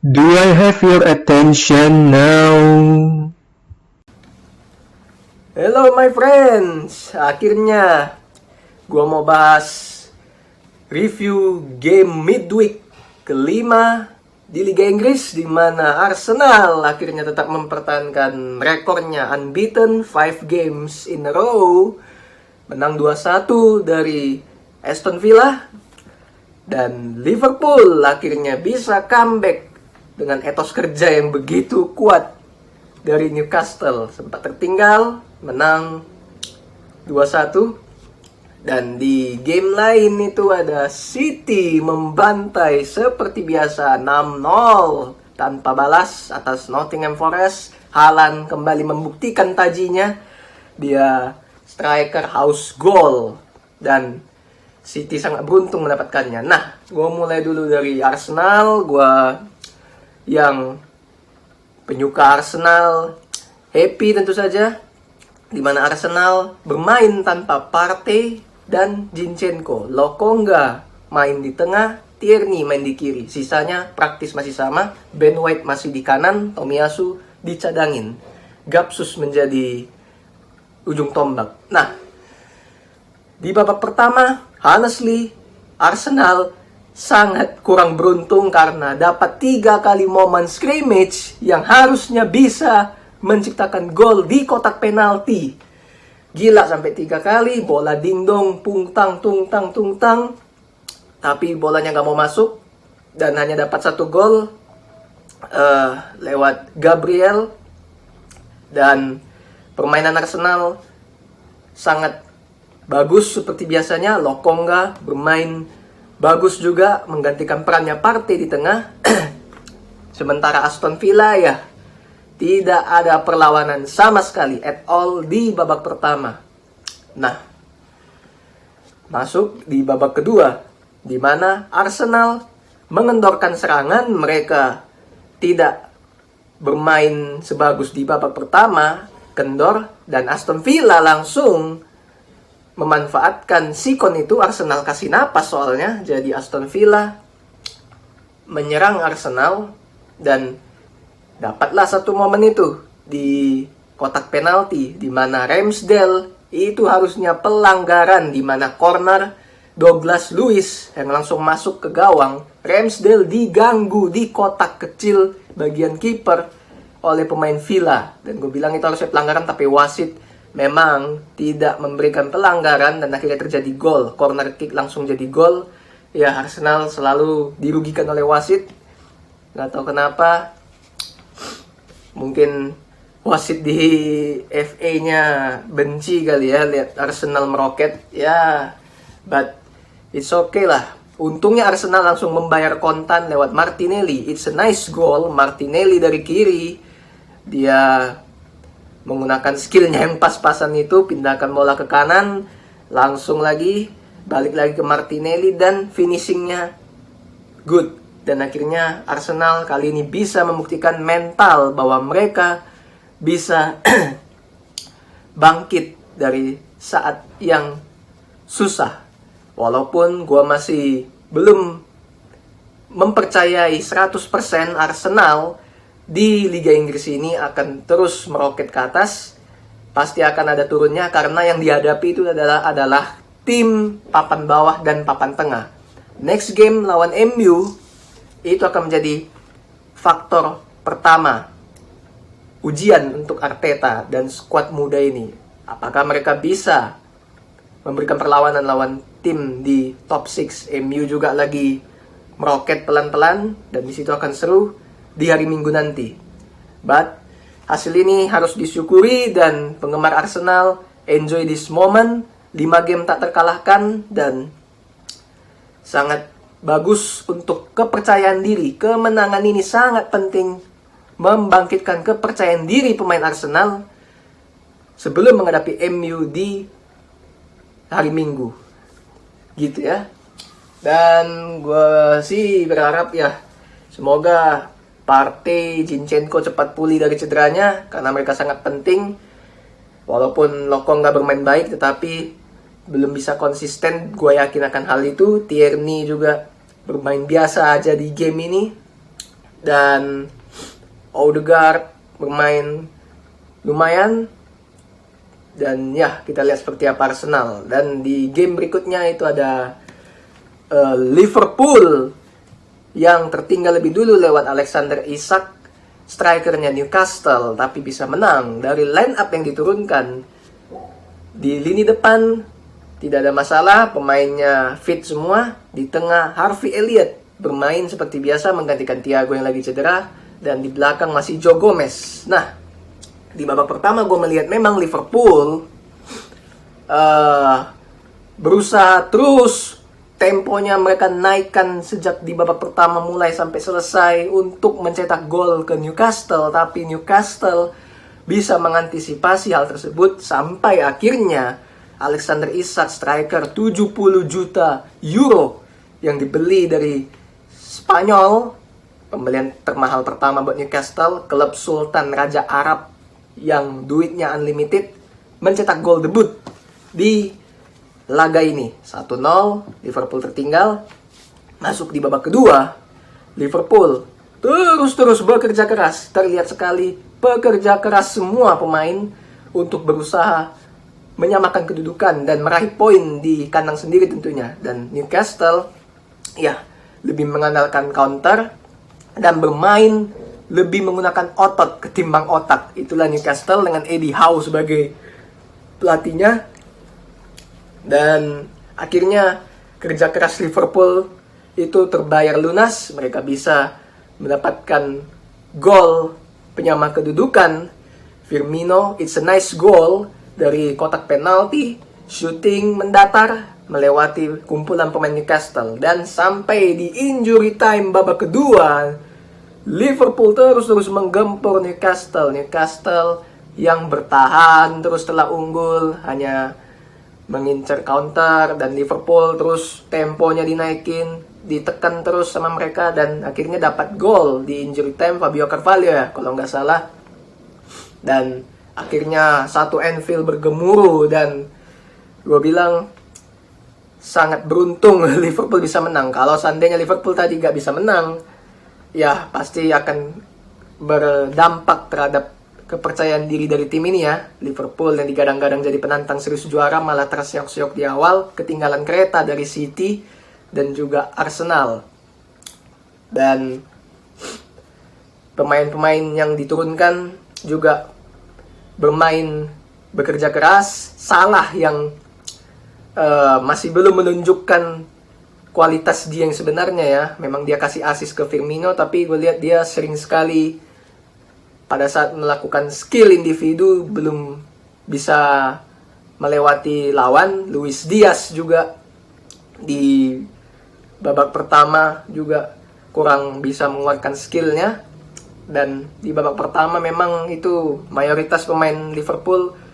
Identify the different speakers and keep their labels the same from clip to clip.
Speaker 1: Do I have your attention now?
Speaker 2: Hello my friends, akhirnya gua mau bahas review game midweek kelima di Liga Inggris, di mana Arsenal akhirnya tetap mempertahankan rekornya unbeaten 5 games in a row, menang 2-1 dari Aston Villa, dan Liverpool akhirnya bisa comeback dengan etos kerja yang begitu kuat dari Newcastle, sempat tertinggal menang 2-1. Dan di game lain itu ada City membantai seperti biasa 6-0 tanpa balas atas Nottingham Forest. Haaland kembali membuktikan tajinya, dia striker house goal dan City sangat beruntung mendapatkannya. Nah, gue mulai dulu dari Arsenal. Gue yang penyuka Arsenal happy tentu saja, di mana Arsenal bermain tanpa Partey dan Zinchenko. Lokonga main di tengah, Tierney main di kiri. Sisanya praktis masih sama. Ben White masih di kanan, Tomiyasu dicadangin. Gapsus menjadi ujung tombak. Nah, di babak pertama, honestly, Arsenal sangat kurang beruntung karena dapat 3 kali momen scrimmage yang harusnya bisa menciptakan gol di kotak penalti. Gila, sampai 3 kali bola dingdong, tungtang, tapi bolanya nggak mau masuk dan hanya dapat 1 gol lewat Gabriel. Dan permainan Arsenal sangat bagus seperti biasanya. Lokonga bermain bagus juga, menggantikan perannya Partey di tengah. Sementara Aston Villa ya tidak ada perlawanan sama sekali at all di babak pertama. Nah, masuk di babak kedua, di mana Arsenal mengendorkan serangan. Mereka tidak bermain sebagus di babak pertama, kendor, dan Aston Villa langsung memanfaatkan sikon itu. Arsenal kasih napas soalnya, jadi Aston Villa menyerang Arsenal dan dapatlah 1 momen itu di kotak penalti, di mana Ramsdale itu harusnya pelanggaran, di mana corner Douglas Luiz yang langsung masuk ke gawang. Ramsdale diganggu di kotak kecil bagian kiper oleh pemain Villa, dan gue bilang itu harusnya pelanggaran, tapi wasit memang tidak memberikan pelanggaran dan akhirnya terjadi gol. Corner kick langsung jadi gol. Ya, Arsenal selalu dirugikan oleh wasit. Gak tahu kenapa. Mungkin wasit di FA-nya benci kali ya lihat Arsenal meroket. Ya, but it's okay lah. Untungnya Arsenal langsung membayar kontan lewat Martinelli. It's a nice goal. Martinelli dari kiri, dia menggunakan skillnya yang pas-pasan itu, pindahkan bola ke kanan, langsung lagi, balik lagi ke Martinelli, dan finishingnya good. Dan akhirnya Arsenal kali ini bisa membuktikan mental bahwa mereka bisa bangkit dari saat yang susah. Walaupun gue masih belum mempercayai 100% Arsenal di Liga Inggris ini akan terus meroket ke atas. Pasti akan ada turunnya karena yang dihadapi itu adalah tim papan bawah dan papan tengah. Next game lawan MU itu akan menjadi faktor pertama ujian untuk Arteta dan skuad muda ini. Apakah mereka bisa memberikan perlawanan lawan tim di top 6? MU juga lagi meroket pelan-pelan dan di situ akan seru di hari Minggu nanti. But hasil ini harus disyukuri dan penggemar Arsenal enjoy this moment. 5 game tak terkalahkan dan sangat bagus untuk kepercayaan diri. Kemenangan ini sangat penting membangkitkan kepercayaan diri pemain Arsenal sebelum menghadapi MU di hari Minggu. Gitu ya. Dan gue sih berharap ya, semoga Partey, Zinchenko cepat pulih dari cederanya karena mereka sangat penting. Walaupun Lokonga bermain baik tetapi belum bisa konsisten, gue yakin akan hal itu. Tierney juga bermain biasa aja di game ini. Dan Odegaard bermain lumayan. Dan ya, kita lihat seperti apa Arsenal. Dan di game berikutnya itu ada Liverpool yang tertinggal lebih dulu lewat Alexander Isak, strikernya Newcastle, tapi bisa menang. Dari line up yang diturunkan di lini depan tidak ada masalah, pemainnya fit semua. Di tengah Harvey Elliott bermain seperti biasa menggantikan Thiago yang lagi cedera, dan di belakang masih Joe Gomez. Nah, di babak pertama gue melihat memang Liverpool berusaha terus, temponya mereka naikkan sejak di babak pertama mulai sampai selesai untuk mencetak gol ke Newcastle. Tapi Newcastle bisa mengantisipasi hal tersebut sampai akhirnya Alexander Isak, striker 70 juta euro yang dibeli dari Spanyol, pembelian termahal pertama buat Newcastle, klub Sultan Raja Arab yang duitnya unlimited, mencetak gol debut di laga ini. 1-0, Liverpool tertinggal. Masuk di babak kedua, Liverpool terus bekerja keras. Terlihat sekali pekerja keras semua pemain untuk berusaha menyamakan kedudukan dan meraih poin di kandang sendiri tentunya. Dan Newcastle ya lebih mengandalkan counter dan bermain lebih menggunakan otot ketimbang otak. Itulah Newcastle dengan Eddie Howe sebagai pelatihnya. Dan akhirnya kerja keras Liverpool itu terbayar lunas. Mereka bisa mendapatkan gol penyama kedudukan. Firmino, it's a nice goal dari kotak penalti, shooting mendatar melewati kumpulan pemain Newcastle. Dan sampai di injury time babak kedua, Liverpool terus menggempur Newcastle. Newcastle yang bertahan terus setelah unggul, hanya mengincar counter, dan Liverpool terus temponya dinaikin, ditekan terus sama mereka, dan akhirnya dapat gol di injury time Fabio Carvalho ya, kalau nggak salah. Dan akhirnya satu Anfield bergemuruh, dan gue bilang sangat beruntung Liverpool bisa menang. Kalau seandainya Liverpool tadi nggak bisa menang, ya pasti akan berdampak terhadap kepercayaan diri dari tim ini ya. Liverpool yang digadang-gadang jadi penantang serius juara malah terseok-seok di awal, ketinggalan kereta dari City dan juga Arsenal. Dan pemain-pemain yang diturunkan juga bermain bekerja keras. Salah yang masih belum menunjukkan kualitas dia yang sebenarnya ya. Memang dia kasih assist ke Firmino, tapi gue lihat dia sering sekali pada saat melakukan skill individu belum bisa melewati lawan. Luis Diaz juga di babak pertama juga kurang bisa mengeluarkan skillnya. Dan di babak pertama memang itu mayoritas pemain Liverpool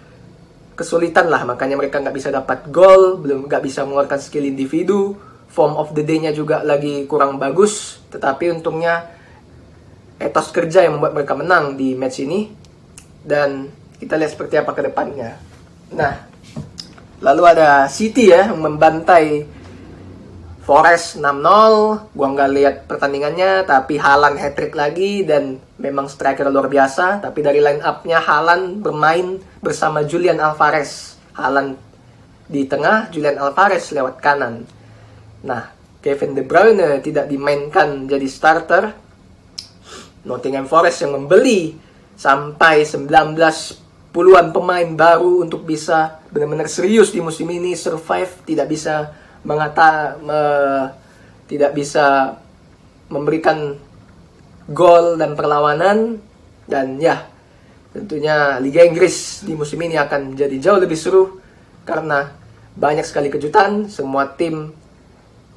Speaker 2: kesulitan lah, makanya mereka nggak bisa dapat gol, belum nggak bisa mengeluarkan skill individu. Form of the day-nya juga lagi kurang bagus, tetapi untungnya etos kerja yang membuat mereka menang di match ini. Dan kita lihat seperti apa ke depannya. Nah, lalu ada City ya yang membantai Forest 6-0. Gua nggak lihat pertandingannya, tapi Haaland hat-trick lagi, dan memang striker luar biasa. Tapi dari line up-nya Haaland bermain bersama Julian Alvarez. Haaland di tengah, Julian Alvarez lewat kanan. Nah, Kevin De Bruyne tidak dimainkan jadi starter. Nottingham Forest yang membeli sampai 19 puluhan pemain baru untuk bisa benar-benar serius di musim ini, survive, tidak bisa tidak bisa memberikan gol dan perlawanan. Dan ya, tentunya Liga Inggris di musim ini akan jadi jauh lebih seru karena banyak sekali kejutan. Semua tim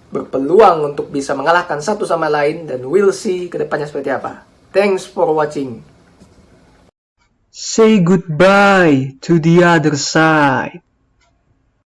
Speaker 2: berpeluang untuk bisa mengalahkan satu sama lain, dan we'll see ke depannya seperti apa. Thanks for watching.
Speaker 1: Say goodbye to the other side.